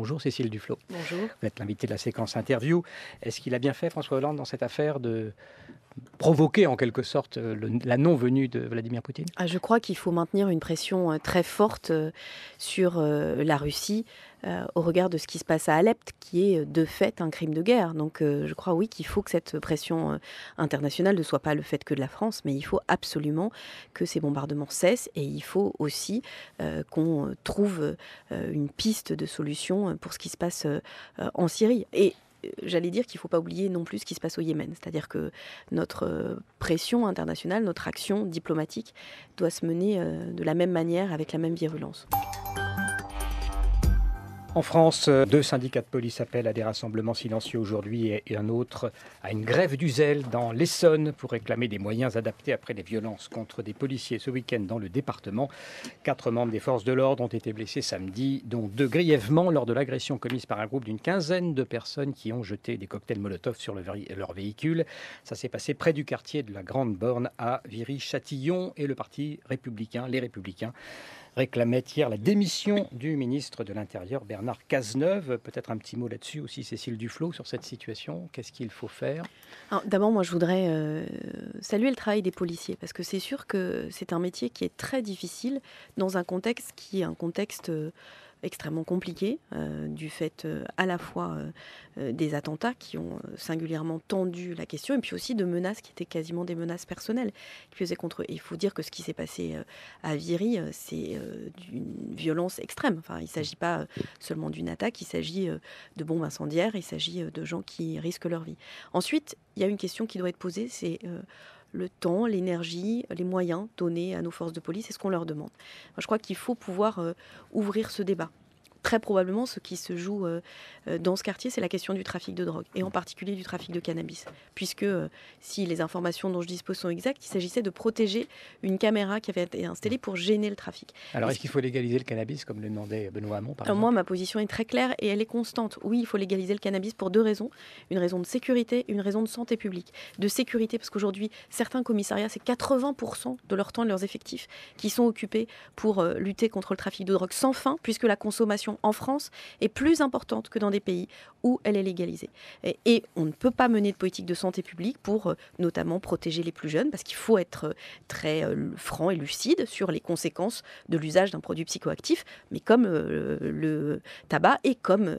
Bonjour Cécile Duflot, Bonjour. vous êtes l'invité de la séquence interview. Est-ce qu'il a bien fait François Hollande dans cette affaire de provoquer en quelque sorte la non-venue de Vladimir Poutine? Je crois qu'il faut maintenir une pression très forte sur la Russie au regard de ce qui se passe à Alep, qui est de fait un crime de guerre. Donc je crois oui qu'il faut que cette pression internationale ne soit pas le fait que de la France, mais il faut absolument que ces bombardements cessent et il faut aussi qu'on trouve une piste de solution pour ce qui se passe en Syrie. Et j'allais dire qu'il ne faut pas oublier non plus ce qui se passe au Yémen. C'est-à-dire que notre pression internationale, notre action diplomatique doit se mener de la même manière, avec la même virulence. En France, deux syndicats de police appellent à des rassemblements silencieux aujourd'hui et un autre à une grève du zèle dans l'Essonne pour réclamer des moyens adaptés après les violences contre des policiers ce week-end dans le département. 4 membres des forces de l'ordre ont été blessés samedi, dont 2 grièvement lors de l'agression commise par un groupe d'une quinzaine de personnes qui ont jeté des cocktails Molotov sur leur véhicule. Ça s'est passé près du quartier de la Grande Borne à Viry-Châtillon et le parti républicain, les Républicains, réclamait hier la démission du ministre de l'Intérieur, Bernard Cazeneuve. Peut-être un petit mot là-dessus aussi, Cécile Duflot, sur cette situation. Qu'est-ce qu'il faut faire? D'abord, moi, je voudrais saluer le travail des policiers, parce que c'est sûr que c'est un métier qui est très difficile dans un contexte qui est un contexte extrêmement compliqué, du fait à la fois des attentats qui ont singulièrement tendu la question, et puis aussi de menaces qui étaient quasiment des menaces personnelles qui faisaient contre eux. Et il faut dire que ce qui s'est passé à Viry, c'est d'une violence extrême. Enfin, il ne s'agit pas seulement d'une attaque, il s'agit de bombes incendiaires, il s'agit de gens qui risquent leur vie. Ensuite, il y a une question qui doit être posée, c'est le temps, l'énergie, les moyens donnés à nos forces de police et ce qu'on leur demande. Moi, je crois qu'il faut pouvoir ouvrir ce débat. Très probablement, ce qui se joue dans ce quartier, c'est la question du trafic de drogue, et en particulier du trafic de cannabis. Puisque, si les informations dont je dispose sont exactes, il s'agissait de protéger une caméra qui avait été installée pour gêner le trafic. Alors, est-ce qu'il faut légaliser le cannabis, comme le demandait Benoît Hamon, par exemple? Moi, ma position est très claire et elle est constante. Oui, il faut légaliser le cannabis pour 2 raisons. Une raison de sécurité et une raison de santé publique. De sécurité, parce qu'aujourd'hui, certains commissariats, c'est 80% de leur temps et de leurs effectifs qui sont occupés pour lutter contre le trafic de drogue sans fin, puisque la consommation en France est plus importante que dans des pays où elle est légalisée. Et on ne peut pas mener de politique de santé publique pour notamment protéger les plus jeunes, parce qu'il faut être très franc et lucide sur les conséquences de l'usage d'un produit psychoactif, mais comme le tabac et comme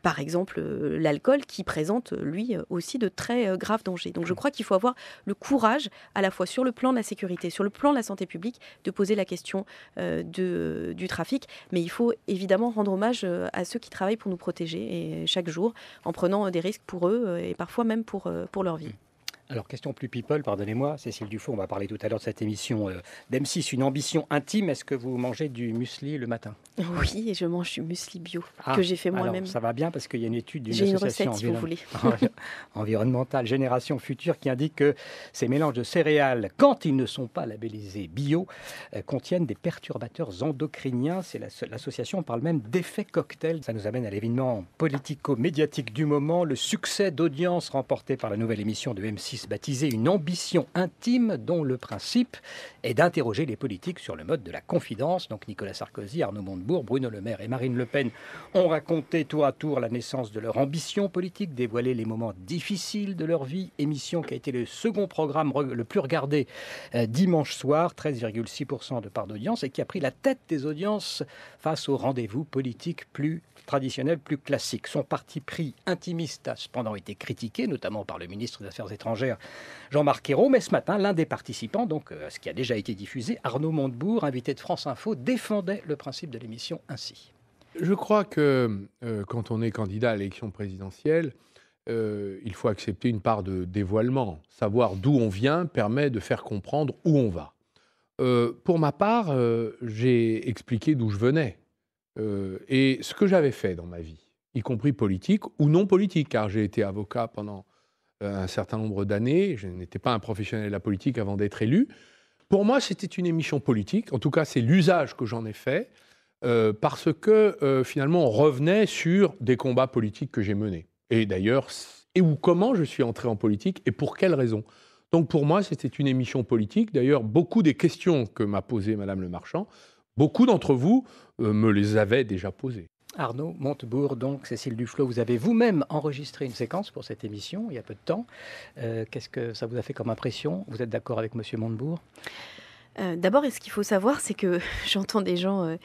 par exemple l'alcool, qui présente lui aussi de très graves dangers. Donc je crois qu'il faut avoir le courage, à la fois sur le plan de la sécurité, sur le plan de la santé publique, de poser la question du trafic, mais il faut évidemment rendre hommage à ceux qui travaillent pour nous protéger et chaque jour en prenant des risques pour eux et parfois même pour leur vie. Alors, question plus people, pardonnez-moi, Cécile Duflot, on va parler tout à l'heure de cette émission d'M6, une ambition intime. Est-ce que vous mangez du muesli le matin? Oui, et je mange du muesli bio que j'ai fait moi-même. Alors, ça va bien parce qu'il y a une étude d'une J'ai une association recette, si vous voulez. environnementale Génération Future qui indique que ces mélanges de céréales, quand ils ne sont pas labellisés bio, contiennent des perturbateurs endocriniens. L'association parle même d'effet cocktail. Ça nous amène à l'événement politico-médiatique du moment, le succès d'audience remporté par la nouvelle émission de M6 baptisée Une ambition intime, dont le principe est d'interroger les politiques sur le mode de la confidence. Donc Nicolas Sarkozy, Arnaud Montebourg, Bruno Le Maire et Marine Le Pen ont raconté tour à tour la naissance de leur ambition politique, dévoilé les moments difficiles de leur vie. Émission qui a été le second programme le plus regardé dimanche soir, 13,6% de part d'audience, et qui a pris la tête des audiences face aux rendez-vous politiques plus traditionnels, plus classiques. Son parti pris intimiste a cependant été critiqué, notamment par le ministre des Affaires étrangères, Jean-Marc Ayrault. Mais ce matin, l'un des participants, donc ce qui a déjà été diffusé, Arnaud Montebourg, invité de France Info, défendait le principe de l'émission ainsi. Je crois que quand on est candidat à l'élection présidentielle, il faut accepter une part de dévoilement. Savoir d'où on vient permet de faire comprendre où on va. Pour ma part, j'ai expliqué d'où je venais et ce que j'avais fait dans ma vie, y compris politique ou non politique, car j'ai été avocat pendant un certain nombre d'années. Je n'étais pas un professionnel de la politique avant d'être élu. Pour moi, c'était une émission politique. En tout cas, c'est l'usage que j'en ai fait, parce que finalement, on revenait sur des combats politiques que j'ai menés. Et d'ailleurs, comment je suis entré en politique et pour quelles raisons. Donc pour moi, c'était une émission politique. D'ailleurs, beaucoup des questions que m'a posées Madame Le Marchand, beaucoup d'entre vous me les avaient déjà posées. Arnaud Montebourg, donc Cécile Duflot, vous avez vous-même enregistré une séquence pour cette émission il y a peu de temps. Qu'est-ce que ça vous a fait comme impression? Vous êtes d'accord avec Monsieur Montebourg? D'abord, ce qu'il faut savoir, c'est que j'entends des gens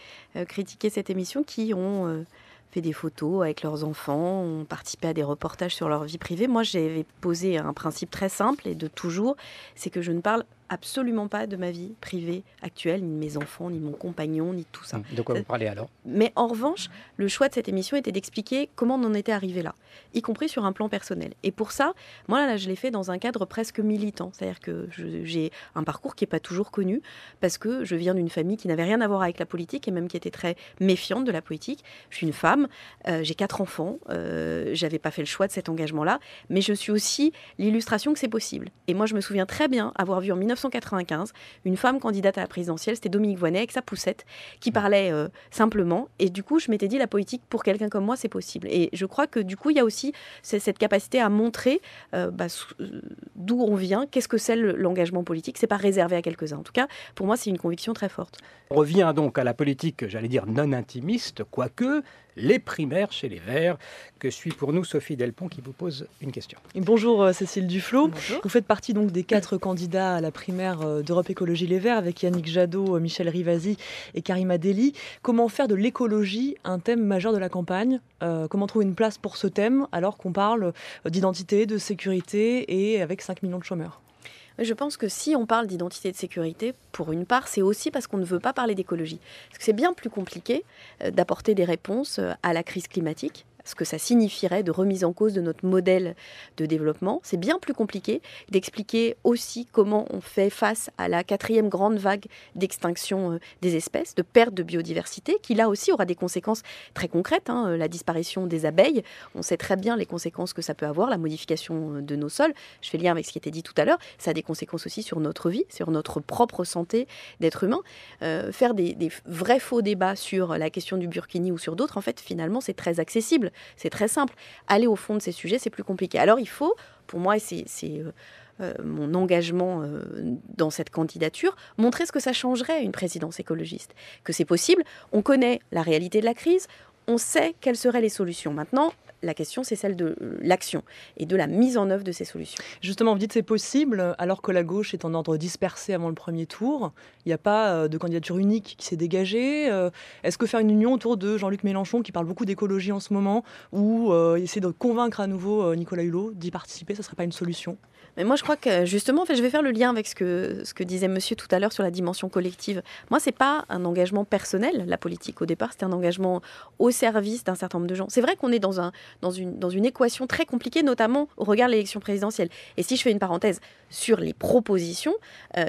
critiquer cette émission qui ont fait des photos avec leurs enfants, ont participé à des reportages sur leur vie privée. Moi, j'avais posé un principe très simple et de toujours, c'est que je ne parle absolument pas de ma vie privée actuelle, ni de mes enfants, ni de mon compagnon, ni de tout ça. De quoi vous parlez alors? Mais en revanche, le choix de cette émission était d'expliquer comment on en était arrivé là, y compris sur un plan personnel. Et pour ça, moi, là, je l'ai fait dans un cadre presque militant. C'est-à-dire que j'ai un parcours qui n'est pas toujours connu, parce que je viens d'une famille qui n'avait rien à voir avec la politique, et même qui était très méfiante de la politique. Je suis une femme, j'ai 4 enfants, j'avais pas fait le choix de cet engagement-là, mais je suis aussi l'illustration que c'est possible. Et moi, je me souviens très bien avoir vu en 1995 une femme candidate à la présidentielle, c'était Dominique Voynet avec sa poussette, qui parlait simplement. Et du coup, je m'étais dit, la politique, pour quelqu'un comme moi, c'est possible. Et je crois que du coup, il y a aussi cette capacité à montrer d'où on vient, qu'est-ce que c'est l'engagement politique. C'est pas réservé à quelques-uns. En tout cas, pour moi, c'est une conviction très forte. On revient donc à la politique, j'allais dire non intimiste, quoique les primaires chez les Verts, que suit pour nous Sophie Delpont qui vous pose une question. Et bonjour Cécile Duflot. Bonjour. Vous faites partie donc des 4 candidats à la primaire d'Europe Écologie Les Verts avec Yannick Jadot, Michel Rivasi et Karima Delli. Comment faire de l'écologie un thème majeur de la campagne? Comment trouver une place pour ce thème alors qu'on parle d'identité, de sécurité et avec 5 millions de chômeurs? Je pense que si on parle d'identité et de sécurité, pour une part, c'est aussi parce qu'on ne veut pas parler d'écologie. Parce que c'est bien plus compliqué d'apporter des réponses à la crise climatique, ce que ça signifierait de remise en cause de notre modèle de développement. C'est bien plus compliqué d'expliquer aussi comment on fait face à la 4e grande vague d'extinction des espèces, de perte de biodiversité, qui là aussi aura des conséquences très concrètes. La disparition des abeilles, on sait très bien les conséquences que ça peut avoir, la modification de nos sols. Je fais lien avec ce qui était dit tout à l'heure. Ça a des conséquences aussi sur notre vie, sur notre propre santé d'être humain. Faire des vrais faux débats sur la question du burkini ou sur d'autres, en fait, finalement, c'est très accessible. C'est très simple. Aller au fond de ces sujets, c'est plus compliqué. Alors il faut, pour moi, et c'est mon engagement dans cette candidature, montrer ce que ça changerait à une présidence écologiste. Que c'est possible. On connaît la réalité de la crise. On sait quelles seraient les solutions. Maintenant, la question, c'est celle de l'action et de la mise en œuvre de ces solutions. Justement, vous dites que c'est possible, alors que la gauche est en ordre dispersé avant le premier tour. Il n'y a pas de candidature unique qui s'est dégagée. Est-ce que faire une union autour de Jean-Luc Mélenchon, qui parle beaucoup d'écologie en ce moment, ou essayer de convaincre à nouveau Nicolas Hulot d'y participer, ça ne serait pas une solution? Mais moi, je crois que justement, je vais faire le lien avec ce que disait monsieur tout à l'heure sur la dimension collective. Moi, ce n'est pas un engagement personnel, la politique. Au départ, c'était un engagement au service d'un certain nombre de gens. C'est vrai qu'on est dans une équation très compliquée, notamment au regard de l'élection présidentielle. Et si je fais une parenthèse sur les propositions,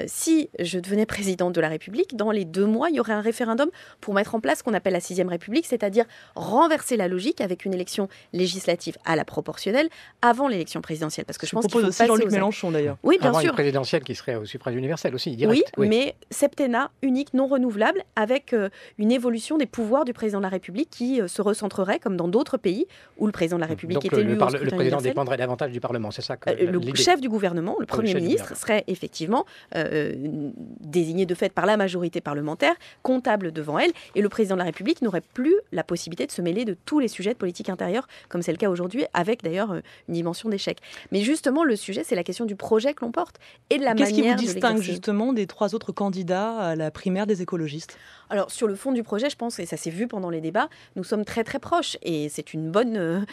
si je devenais présidente de la République, dans les 2 mois, il y aurait un référendum pour mettre en place ce qu'on appelle la 6e République, c'est-à-dire renverser la logique avec une élection législative à la proportionnelle avant l'élection présidentielle. Parce que je pense qu'il faut passer Jean-Luc Mélenchon d'ailleurs. Oui, bien Avant sûr. une présidentielle qui serait au suffrage universel aussi, direct. Oui, mais septennat unique, non renouvelable, avec une évolution des pouvoirs du président de la République qui se recentrerait, comme dans d'autres pays où le président de la République Donc est élu au scrutin le président universel. dépendrait davantage du Parlement, c'est ça que Le chef du gouvernement, le Premier ministre, gouvernement. serait effectivement désigné de fait par la majorité parlementaire, comptable devant elle, et le président de la République n'aurait plus la possibilité de se mêler de tous les sujets de politique intérieure, comme c'est le cas aujourd'hui, avec d'ailleurs une dimension d'échec. Mais justement, le sujet, c'est la question du projet que l'on porte et de la manière de l'exercer. Qu'est-ce qui vous distingue justement des 3 autres candidats à la primaire des écologistes? Alors, sur le fond du projet, je pense, et ça s'est vu pendant les débats, nous sommes très très proches. Et c'est une bonne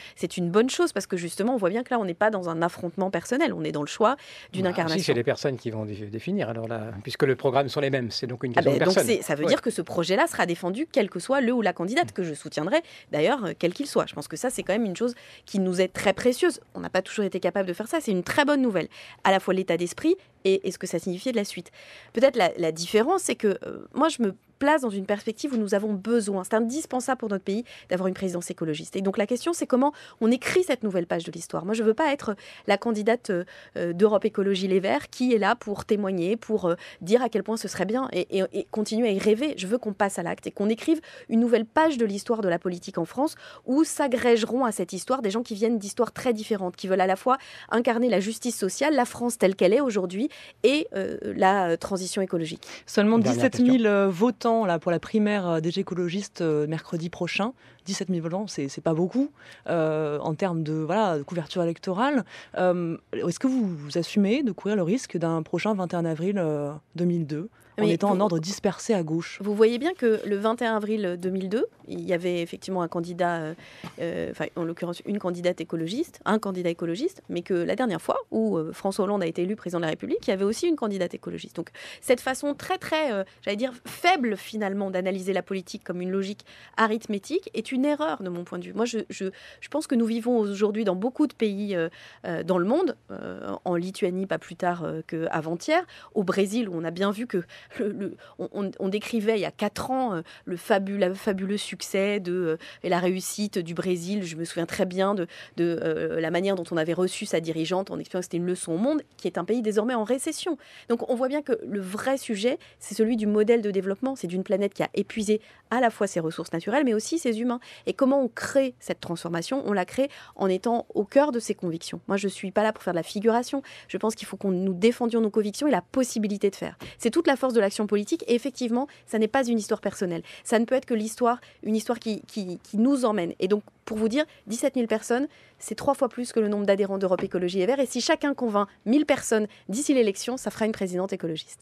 chose, parce que justement, on voit bien que là, on n'est pas dans un affrontement personnel, on est dans le choix d'une incarnation. Si, c'est les personnes qui vont définir, alors là, puisque le programme sont les mêmes, c'est donc une question de personne. Donc ça veut dire que ce projet-là sera défendu, quel que soit le ou la candidate, que je soutiendrai, d'ailleurs, quel qu'il soit. Je pense que ça, c'est quand même une chose qui nous est très précieuse. On n'a pas toujours été capable de faire ça, c'est une très bonne nouvelle. À la fois l'état d'esprit et ce que ça signifiait de la suite. Peut-être la différence, c'est que moi, je me place dans une perspective où nous avons besoin, c'est indispensable pour notre pays d'avoir une présidence écologiste. Et donc la question, c'est comment on écrit cette nouvelle page de l'histoire. Moi, je ne veux pas être la candidate d'Europe Écologie Les Verts qui est là pour témoigner, pour dire à quel point ce serait bien et continuer à y rêver. Je veux qu'on passe à l'acte et qu'on écrive une nouvelle page de l'histoire de la politique en France où s'agrégeront à cette histoire des gens qui viennent d'histoires très différentes, qui veulent à la fois incarner la justice sociale, la France telle qu'elle est aujourd'hui, et la transition écologique. Seulement Dernière 17 000 votants là, pour la primaire des écologistes mercredi prochain. 17 000 votants, c'est pas beaucoup en termes de couverture électorale. Est-ce que vous assumez de courir le risque d'un prochain 21 avril 2002 en étant en ordre dispersé à gauche? Vous voyez bien que le 21 avril 2002, il y avait effectivement un candidat, en l'occurrence une candidate écologiste, un candidat écologiste, mais que la dernière fois où François Hollande a été élu président de la République, il y avait aussi une candidate écologiste. Donc cette façon très j'allais dire faible finalement d'analyser la politique comme une logique arithmétique est une erreur de mon point de vue. Moi je pense que nous vivons aujourd'hui dans beaucoup de pays dans le monde, en Lituanie pas plus tard qu'avant-hier, au Brésil où on a bien vu que on décrivait il y a 4 ans le fabuleux succès et la réussite du Brésil. Je me souviens très bien de la manière dont on avait reçu sa dirigeante en expliquant que c'était une leçon au monde, qui est un pays désormais en récession. Donc on voit bien que le vrai sujet, c'est celui du modèle de développement. C'est d'une planète qui a épuisé à la fois ses ressources naturelles, mais aussi ses humains. Et comment on crée cette transformation? On la crée en étant au cœur de ses convictions. Moi, je ne suis pas là pour faire de la figuration. Je pense qu'il faut qu'on nous défendions nos convictions et la possibilité de faire. C'est toute la force de l'action politique. Et effectivement, ça n'est pas une histoire personnelle. Ça ne peut être que une histoire qui nous emmène. Et donc, pour vous dire, 17 000 personnes, c'est 3 fois plus que le nombre d'adhérents d'Europe Écologie Les Verts. Et si chacun convainc 1000 personnes d'ici l'élection, ça fera une présidente écologiste.